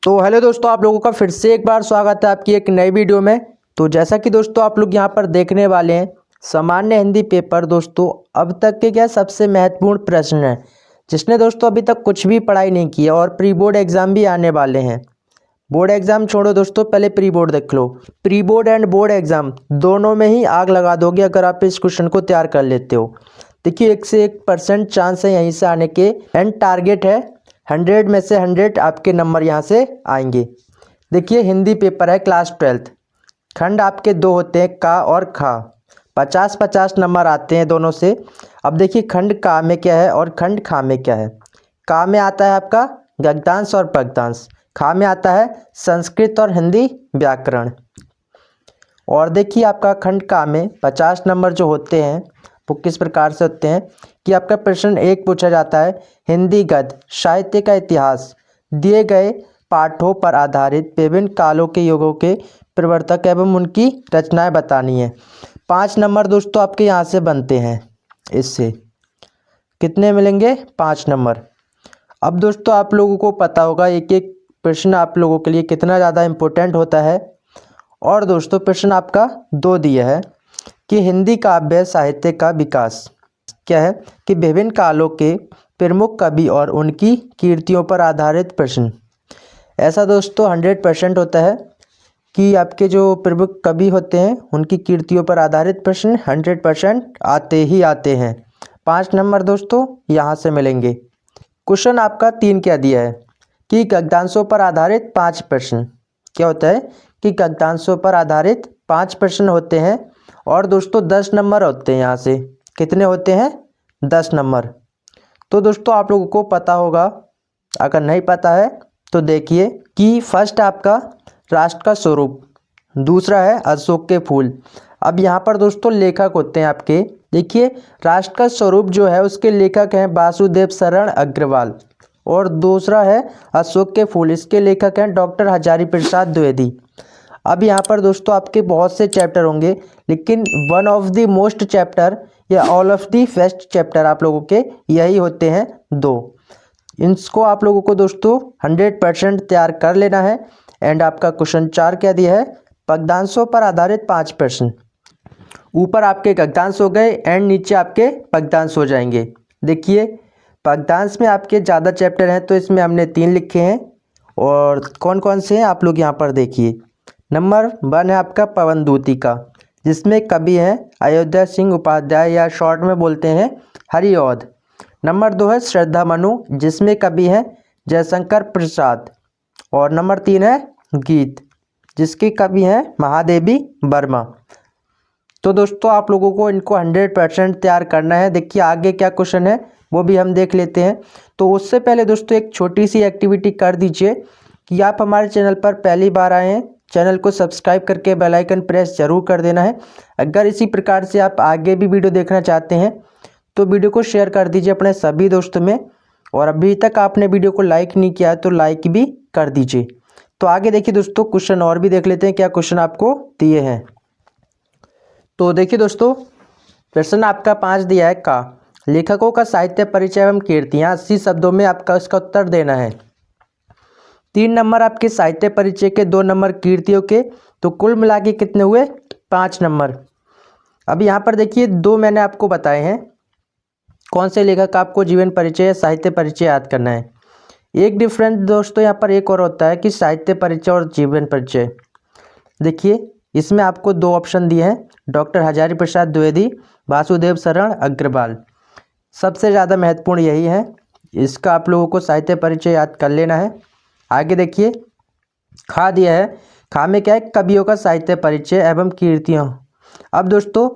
तो हेलो दोस्तों, आप लोगों का फिर से एक बार स्वागत है आपकी एक नई वीडियो में। तो जैसा कि दोस्तों आप लोग यहां पर देखने वाले हैं सामान्य हिंदी पेपर। दोस्तों अब तक के क्या सबसे महत्वपूर्ण प्रश्न है, जिसने दोस्तों अभी तक कुछ भी पढ़ाई नहीं की है और प्री बोर्ड एग्जाम भी आने वाले हैं। बोर्ड एग्जाम छोड़ो दोस्तों, पहले प्री बोर्ड देख लो। Pre board and board exam दोनों में ही आग लगा दोगे अगर आप इस क्वेश्चन को तैयार कर लेते हो। देखिए 1 से 1% चांस है यहीं से आने के, एंड टारगेट है 100 में से 100 आपके नंबर यहाँ से आएंगे। देखिए हिंदी पेपर है क्लास 12th, खंड आपके दो होते हैं का और खा। 50-50 नंबर आते हैं दोनों से। अब देखिए खंड का में क्या है और खंड खा में क्या है। का में आता है आपका गद्यांश और पद्यांश, खा में आता है संस्कृत और हिंदी व्याकरण। और देखिए आपका खंड का में 50 नंबर जो होते हैं वो किस प्रकार से होते हैं कि आपका प्रश्न एक पूछा जाता है, हिंदी गद्य साहित्य का इतिहास दिए गए पाठों पर आधारित विभिन्न कालों के युगों के प्रवर्तक एवं उनकी रचनाएं बतानी है। 5 नंबर दोस्तों आपके यहाँ से बनते हैं। इससे कितने मिलेंगे? 5 नंबर। अब दोस्तों आप लोगों को पता होगा एक एक प्रश्न आप लोगों के लिए कितना ज़्यादा इम्पोर्टेंट होता है। और दोस्तों प्रश्न आपका 2 दिया है कि हिंदी काव्य साहित्य का विकास क्या है कि विभिन्न कालों के प्रमुख कवि और उनकी कीर्तियों पर आधारित प्रश्न। ऐसा दोस्तों 100% होता है कि आपके जो प्रमुख कवि होते हैं उनकी कीर्तियों पर आधारित प्रश्न 100% आते ही आते हैं। 5 नंबर दोस्तों यहाँ से मिलेंगे। क्वेश्चन आपका 3 क्या दिया है कि गद्यांशों पर आधारित 5 प्रश्न। क्या होता है कि गद्यांशों पर आधारित 5 प्रश्न होते हैं और दोस्तों 10 नंबर होते हैं। यहाँ से कितने होते हैं? 10 नंबर। तो दोस्तों आप लोगों को पता होगा, अगर नहीं पता है तो देखिए कि फर्स्ट आपका राष्ट्र का स्वरूप, दूसरा है अशोक के फूल। अब यहाँ पर दोस्तों लेखक होते हैं आपके। देखिए राष्ट्र का स्वरूप जो है उसके लेखक हैं वासुदेव शरण अग्रवाल, और दूसरा है अशोक के फूल, इसके लेखक हैं डॉक्टर हजारी प्रसाद द्विवेदी। अब यहाँ पर दोस्तों आपके बहुत से चैप्टर होंगे, लेकिन one of the most chapter या all of the best chapter आप लोगों के यही होते हैं 2। इनको आप लोगों को दोस्तों 100% तैयार कर लेना है। एंड आपका क्वेश्चन 4 क्या दिया है? पद्यांशों पर आधारित 5 प्रश्न। ऊपर आपके गद्यांश हो गए एंड नीचे आपके पद्यांश हो जाएंगे। देखिए पद्यांश में आपके ज़्यादा चैप्टर हैं तो इसमें हमने 3 लिखे हैं, और कौन कौन से हैं आप लोग यहाँ पर देखिए। नंबर 1 है आपका पवन दूतिका, जिसमें कवि हैं अयोध्या सिंह उपाध्याय या शॉर्ट में बोलते हैं हरिऔध। नंबर 2 है श्रद्धा मनु, जिसमें कवि हैं जयशंकर प्रसाद। और नंबर 3 है गीत, जिसके कवि हैं महादेवी वर्मा। तो दोस्तों आप लोगों को इनको 100% तैयार करना है। देखिए आगे क्या क्वेश्चन है वो भी हम देख लेते हैं। तो उससे पहले दोस्तों एक छोटी सी एक्टिविटी कर दीजिए कि आप हमारे चैनल पर पहली बार आए हैं, चैनल को सब्सक्राइब करके बेल आइकन प्रेस जरूर कर देना है। अगर इसी प्रकार से आप आगे भी वीडियो देखना चाहते हैं तो वीडियो को शेयर कर दीजिए अपने सभी दोस्तों में, और अभी तक आपने वीडियो को लाइक नहीं किया तो लाइक भी कर दीजिए। तो आगे देखिए दोस्तों क्वेश्चन और भी देख लेते हैं क्या क्वेश्चन आपको दिए हैं। तो देखिए दोस्तों प्रश्न आपका 5 दिया है का लेखकों का साहित्य परिचय एवं कीर्तियाँ 80 शब्दों में आपका इसका उत्तर देना है। 3 नंबर आपके साहित्य परिचय के, 2 नंबर कीर्तियों के, तो कुल मिला के कितने हुए? 5 नंबर। अब यहाँ पर देखिए 2 मैंने आपको बताए हैं कौन से लेखक का आपको जीवन परिचय या साहित्य परिचय याद करना है। एक डिफरेंस दोस्तों यहाँ पर एक और होता है कि साहित्य परिचय और जीवन परिचय। देखिए इसमें आपको 2 ऑप्शन दिए हैं, डॉक्टर हजारी प्रसाद द्विवेदी, वासुदेव शरण अग्रवाल। सबसे ज़्यादा महत्वपूर्ण यही है, इसका आप लोगों को साहित्य परिचय याद कर लेना है। आगे देखिए खा दिया है, खा में क्या है? कवियों का साहित्य परिचय एवं कीर्तियाँ। अब दोस्तों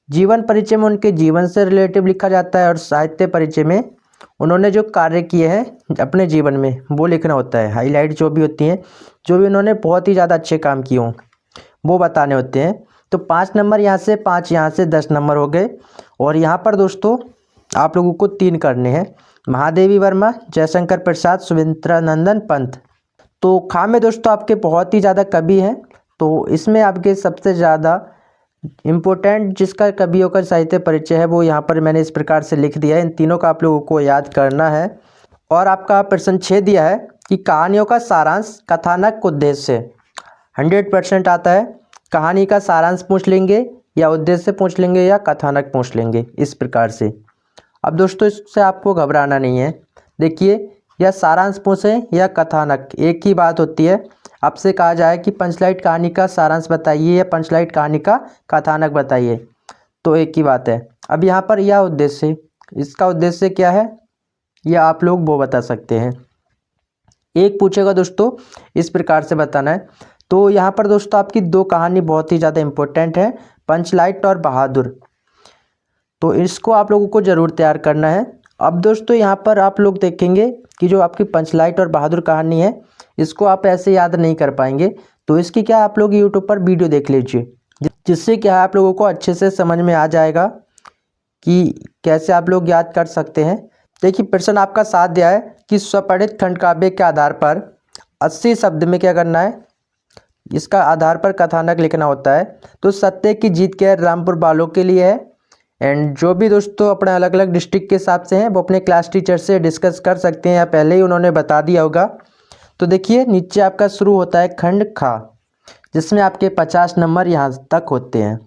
जीवन परिचय में उनके जीवन से रिलेटिव लिखा जाता है, और साहित्य परिचय में उन्होंने जो कार्य किए हैं अपने जीवन में वो लिखना होता है। हाईलाइट जो भी होती हैं, जो भी उन्होंने बहुत ही ज़्यादा अच्छे काम किए हों वो बताने होते हैं। तो 5 नंबर यहाँ से, 5 यहाँ से 10 नंबर हो गए। और यहाँ पर दोस्तों आप लोगों को 3 करने हैं, महादेवी वर्मा, जयशंकर प्रसाद, सुमित्रानंदन पंत। तो खा में दोस्तों आपके बहुत ही ज़्यादा कवि हैं, तो इसमें आपके सबसे ज़्यादा इम्पोर्टेंट जिसका कवियों का साहित्य परिचय है वो यहाँ पर मैंने इस प्रकार से लिख दिया है। इन तीनों का आप लोगों को याद करना है। और आपका प्रश्न 6 दिया है कि कहानियों का सारांश कथानक उद्देश्य 100% आता है। कहानी का सारांश पूछ लेंगे या उद्देश्य पूछ लेंगे या कथानक पूछ लेंगे, इस प्रकार से। अब दोस्तों इससे आपको घबराना नहीं है। देखिए, या सारांश पूछें या कथानक, एक ही बात होती है। आपसे कहा जाए कि पंचलाइट कहानी का सारांश बताइए या पंचलाइट कहानी का कथानक बताइए, तो एक ही बात है। अब यहाँ पर यह उद्देश्य, इसका उद्देश्य क्या है यह आप लोग वो बता सकते हैं। एक पूछेगा दोस्तों, इस प्रकार से बताना है। तो यहाँ पर दोस्तों आपकी दो कहानी बहुत ही ज़्यादा इम्पोर्टेंट है, पंचलाइट और बहादुर। तो इसको आप लोगों को ज़रूर तैयार करना है। अब दोस्तों यहाँ पर आप लोग देखेंगे कि जो आपकी पंचलाइट और बहादुर कहानी है, इसको आप ऐसे याद नहीं कर पाएंगे। तो इसकी क्या आप लोग यूट्यूब पर वीडियो देख लीजिए, जिससे क्या है आप लोगों को अच्छे से समझ में आ जाएगा कि कैसे आप लोग याद कर सकते हैं। देखिए, प्रश्न आपका साथ दिया है कि स्वपठित खंडकाव्य के आधार पर 80 शब्द में क्या करना है, इसका आधार पर कथानक लिखना होता है। तो सत्य की जीत क्या है, रामपुर वालों के लिए है। एंड जो भी दोस्तों अपने अलग अलग डिस्ट्रिक्ट के हिसाब से हैं, वो अपने क्लास टीचर से डिस्कस कर सकते हैं, या पहले ही उन्होंने बता दिया होगा। तो देखिए, नीचे आपका शुरू होता है खंड खा, जिसमें आपके 50 नंबर यहाँ तक होते हैं।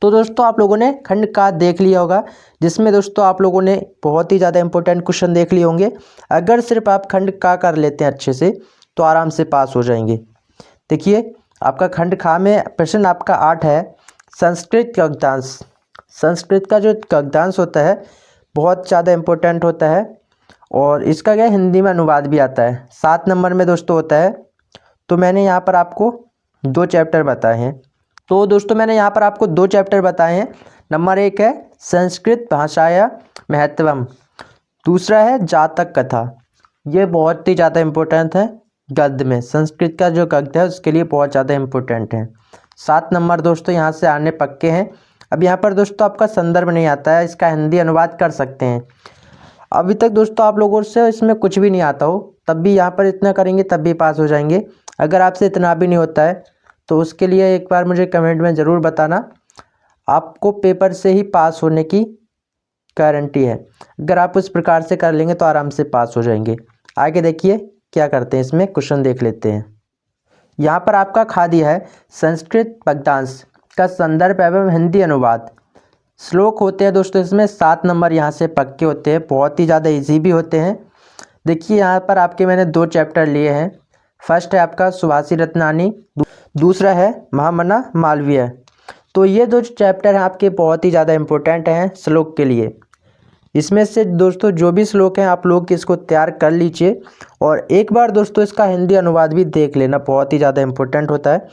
तो दोस्तों आप लोगों ने खंड का देख लिया होगा, जिसमें दोस्तों आप लोगों ने बहुत ही ज़्यादा इंपॉर्टेंट क्वेश्चन देख लिए होंगे। अगर सिर्फ आप खंड का कर लेते हैं अच्छे से, तो आराम से पास हो जाएंगे। देखिए, आपका खंड खा में प्रश्न आपका 8 है, संस्कृत गद्यांश। संस्कृत का जो गद्यांश होता है बहुत ज़्यादा इम्पोर्टेंट होता है, और इसका क्या हिंदी में अनुवाद भी आता है। 7 नंबर में दोस्तों होता है। तो मैंने यहाँ पर आपको 2 चैप्टर बताए हैं। तो दोस्तों मैंने यहाँ पर आपको 2 चैप्टर बताए हैं। नंबर 1 है संस्कृत भाषाया महत्वम, दूसरा है जातक कथा। ये बहुत ही ज़्यादा इम्पोर्टेंट है गद्य में। संस्कृत का जो गद्य है उसके लिए बहुत ज़्यादा इम्पोर्टेंट है। 7 नंबर दोस्तों यहाँ से आने पक्के हैं। अब यहाँ पर दोस्तों आपका संदर्भ नहीं आता है, इसका हिंदी अनुवाद कर सकते हैं। अभी तक दोस्तों आप लोगों से इसमें कुछ भी नहीं आता हो, तब भी यहाँ पर इतना करेंगे तब भी पास हो जाएंगे। अगर आपसे इतना भी नहीं होता है तो उसके लिए एक बार मुझे कमेंट में ज़रूर बताना। आपको पेपर से ही पास होने की गारंटी है। अगर आप उस प्रकार से कर लेंगे तो आराम से पास हो जाएंगे। आगे देखिए क्या करते हैं, इसमें क्वेश्चन देख लेते हैं। यहाँ पर आपका खा दिया है संस्कृत पद्यांश का संदर्भ एवं हिंदी अनुवाद। श्लोक होते हैं दोस्तों इसमें 7 नंबर यहाँ से पक्के होते हैं, बहुत ही ज़्यादा इजी भी होते हैं। देखिए यहाँ पर आपके मैंने 2 चैप्टर लिए हैं। फर्स्ट है आपका सुभाषी रत्नानी, दूसरा है महामना मालवीय। तो ये 2 चैप्टर हैं आपके बहुत ही ज़्यादा इम्पोर्टेंट हैं श्लोक के लिए। इसमें से दोस्तों जो भी श्लोक हैं आप लोग इसको तैयार कर लीजिए, और एक बार दोस्तों इसका हिंदी अनुवाद भी देख लेना, बहुत ही ज़्यादा इम्पोर्टेंट होता है।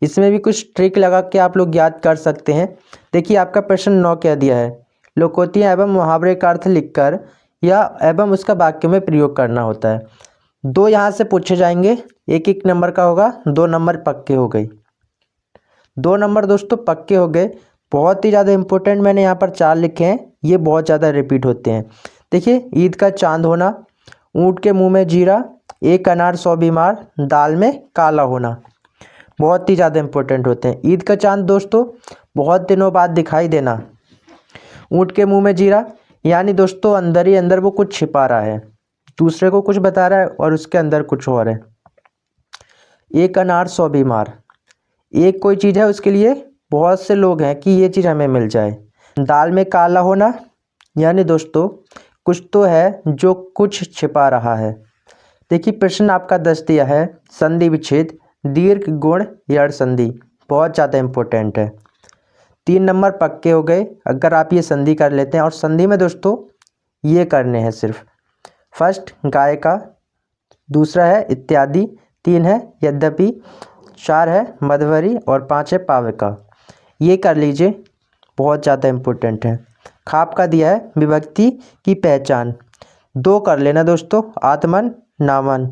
इसमें भी कुछ ट्रिक लगा के आप लोग याद कर सकते हैं। देखिए आपका प्रश्न 9 क्या दिया है, लोकोक्तियाँ एवं मुहावरे का अर्थ लिखकर या एवं उसका वाक्य में प्रयोग करना होता है। 2 यहाँ से पूछे जाएंगे, 1-1 नंबर का होगा, 2 नंबर पक्के हो गए। 2 नंबर दोस्तों पक्के हो गए। बहुत ही ज़्यादा इंपॉर्टेंट मैंने यहाँ पर 4 लिखे हैं, ये बहुत ज़्यादा रिपीट होते हैं। देखिए, ईद का चांद होना, ऊँट के मुंह में जीरा, एक अनार 100 बीमार, दाल में काला होना, बहुत ही ज़्यादा इंपॉर्टेंट होते हैं। ईद का चांद दोस्तों बहुत दिनों बाद दिखाई देना, ऊँट के मुंह में जीरा यानी दोस्तों अंदर ही अंदर वो कुछ छिपा रहा है, दूसरे को कुछ बता रहा है और उसके अंदर कुछ और है। एक अनार 100 बीमार, एक कोई चीज़ है उसके लिए बहुत से लोग हैं कि ये चीज़ हमें मिल जाए। दाल में काला होना यानी दोस्तों कुछ तो है जो कुछ छिपा रहा है। देखिए प्रश्न आपका 10 दिया है, संधि विच्छेद, दीर्घ गुण यड़ संधि, बहुत ज़्यादा इम्पोर्टेंट है। 3 नंबर पक्के हो गए अगर आप ये संधि कर लेते हैं, और संधि में दोस्तों ये करने हैं सिर्फ। फर्स्ट गाय का, दूसरा है इत्यादि, 3 है यद्यपि, 4 है मधवरी और 5 है पाविका। ये कर लीजिए, बहुत ज़्यादा इम्पोर्टेंट है। खाप का दिया है विभक्ति की पहचान, 2 कर लेना दोस्तों, आत्मन नामन।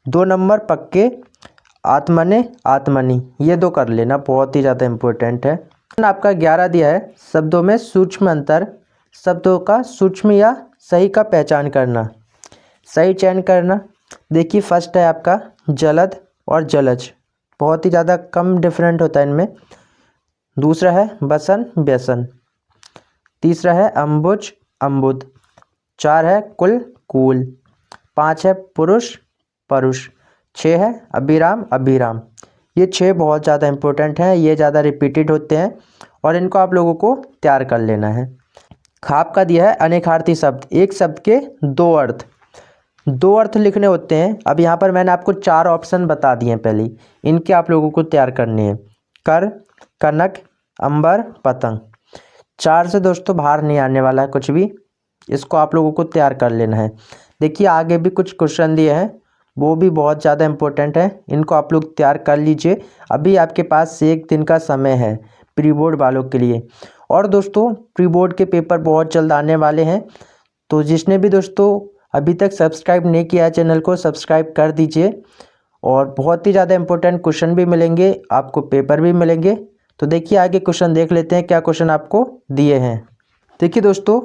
2 नंबर पक्के, आत्मने आत्मनि, ये 2 कर लेना, बहुत ही ज़्यादा इम्पोर्टेंट है। आपका 11 दिया है शब्दों में सूक्ष्म अंतर, शब्दों का सूक्ष्म या सही का पहचान करना, सही चयन करना। देखिए फर्स्ट है आपका जलद और जलज, बहुत ही ज़्यादा कम डिफरेंट होता है इनमें। दूसरा है बसन व्यसन, तीसरा है अम्बुज अम्बुद, 4 है कुल कूल, 5 है पुरुष परुष, 6 है अभिराम अभिराम। ये 6 बहुत ज़्यादा इंपॉर्टेंट हैं, ये ज़्यादा रिपीटेड होते हैं और इनको आप लोगों को तैयार कर लेना है। खाप का दिया है अनेकार्थी शब्द, एक शब्द के 2 अर्थ, 2 अर्थ लिखने होते हैं। अब यहाँ पर मैंने आपको 4 ऑप्शन बता दिए हैं, पहले इनके आप लोगों को तैयार करने हैं। कर, कनक, अंबर, पतंग। 4 से दोस्तों बाहर नहीं आने वाला है कुछ भी, इसको आप लोगों को तैयार कर लेना है। देखिए आगे भी कुछ क्वेश्चन दिए हैं, वो भी बहुत ज़्यादा इंपॉर्टेंट है, इनको आप लोग तैयार कर लीजिए। अभी आपके पास 1 दिन का समय है प्री बोर्ड वालों के लिए। और दोस्तों प्री बोर्ड के पेपर बहुत जल्द आने वाले हैं, तो जिसने भी दोस्तों अभी तक सब्सक्राइब नहीं किया है चैनल को सब्सक्राइब कर दीजिए। और बहुत ही ज़्यादा इंपॉर्टेंट क्वेश्चन भी मिलेंगे आपको, पेपर भी मिलेंगे। तो देखिए आगे क्वेश्चन देख लेते हैं, क्या क्वेश्चन आपको दिए हैं। देखिए दोस्तों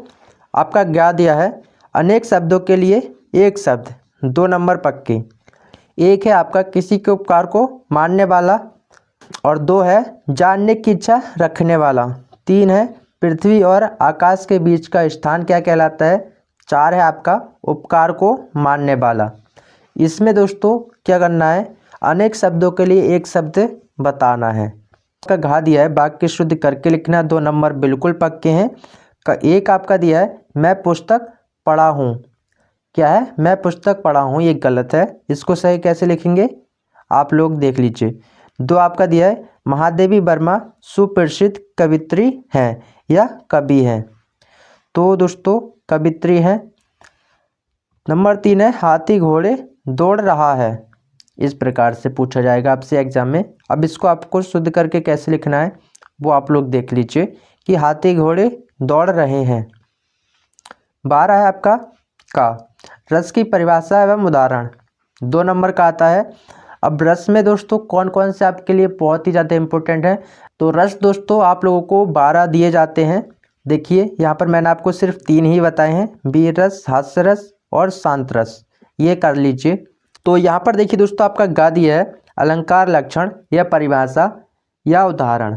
आपका क्या दिया है, अनेक शब्दों के लिए एक शब्द, 2 नंबर पक्के। 1 है आपका किसी के उपकार को मानने वाला, और 2 है जानने की इच्छा रखने वाला। 3 है पृथ्वी और आकाश के बीच का स्थान क्या कहलाता है। 4 है आपका उपकार को मानने वाला। इसमें दोस्तों क्या करना है, अनेक शब्दों के लिए एक शब्द बताना है। का घा दिया है वाक्य शुद्ध करके लिखना, 2 नंबर बिल्कुल पक्के हैं। एक आपका दिया है मैं पुस्तक पढ़ा हूँ, क्या है मैं पुस्तक पढ़ा हूँ, ये गलत है, इसको सही कैसे लिखेंगे आप लोग देख लीजिए। 2 आपका दिया है महादेवी वर्मा सुप्रसिद्ध कवित्री हैं या कवि हैं, तो दोस्तों कवित्री हैं। नंबर 3 है हाथी घोड़े दौड़ रहा है, इस प्रकार से पूछा जाएगा आपसे एग्जाम में। अब इसको आपको शुद्ध करके कैसे लिखना है वो आप लोग देख लीजिए कि हाथी घोड़े दौड़ रहे हैं। 12 है आपका का रस की परिभाषा एवं उदाहरण, 2 नंबर का आता है। अब रस में दोस्तों कौन कौन से आपके लिए बहुत ही ज़्यादा इंपॉर्टेंट है, तो रस दोस्तों आप लोगों को 12 दिए जाते हैं। देखिए यहाँ पर मैंने आपको सिर्फ 3 ही बताए हैं, वीर रस, हास्य रस और शांत रस, ये कर लीजिए। तो यहाँ पर देखिए दोस्तों आपका गा दिया है अलंकार लक्षण या परिभाषा या उदाहरण।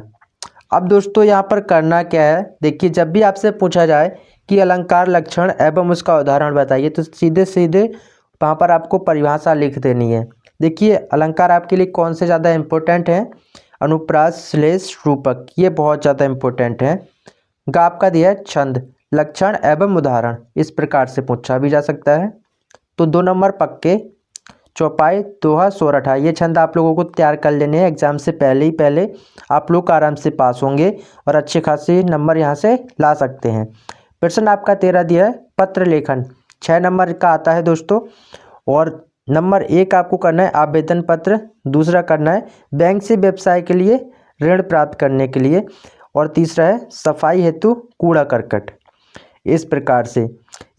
अब दोस्तों यहाँ पर करना क्या है, देखिए जब भी आपसे पूछा जाए कि अलंकार लक्षण एवं उसका उदाहरण बताइए, तो सीधे सीधे वहाँ पर आपको परिभाषा लिख देनी है। देखिए अलंकार आपके लिए कौन से ज़्यादा इम्पोर्टेंट है, अनुप्रास श्लेष रूपक, ये बहुत ज़्यादा इम्पोर्टेंट है। गा आपका दिया है छंद लक्षण एवं उदाहरण, इस प्रकार से पूछा भी जा सकता है। तो 2 नंबर पक्के, चौपाई दोहा सोरठा, ये छंद आप लोगों को तैयार कर लेने हैं, एग्जाम से पहले ही पहले आप लोग आराम से पास होंगे और अच्छे खासे नंबर यहाँ से ला सकते हैं। प्रश्न आपका 13 दिया है पत्र लेखन, 6 नंबर का आता है दोस्तों। और नंबर 1 आपको करना है आवेदन पत्र, दूसरा करना है बैंक से व्यवसाय के लिए ऋण प्राप्त करने के लिए, और तीसरा है सफाई हेतु कूड़ा करकट। इस प्रकार से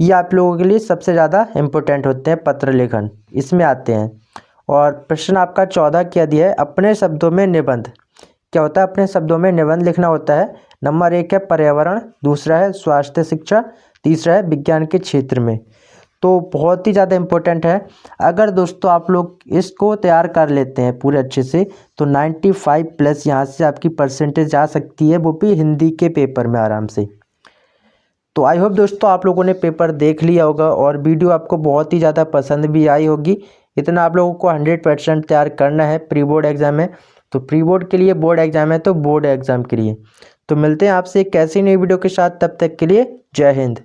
ये आप लोगों के लिए सबसे ज़्यादा इम्पोर्टेंट होते हैं, पत्र लेखन इसमें आते हैं। और प्रश्न आपका 14 क्या दिया है अपने शब्दों में निबंध, क्या होता है अपने शब्दों में निबंध लिखना होता है। नंबर 1 है पर्यावरण, दूसरा है स्वास्थ्य शिक्षा, तीसरा है विज्ञान के क्षेत्र में। तो बहुत ही ज़्यादा इम्पोर्टेंट है, अगर दोस्तों आप लोग इसको तैयार कर लेते हैं पूरे अच्छे से तो 95+ यहाँ से आपकी परसेंटेज आ सकती है, वो भी हिंदी के पेपर में आराम से। तो आई होप दोस्तों आप लोगों ने पेपर देख लिया होगा और वीडियो आपको बहुत ही ज़्यादा पसंद भी आई होगी। इतना आप लोगों को 100% तैयार करना है प्री बोर्ड एग्ज़ाम में। तो प्री बोर्ड के लिए बोर्ड एग्ज़ाम है तो बोर्ड एग्ज़ाम के लिए। तो मिलते हैं आपसे एक ऐसी नई वीडियो के साथ, तब तक के लिए जय हिंद।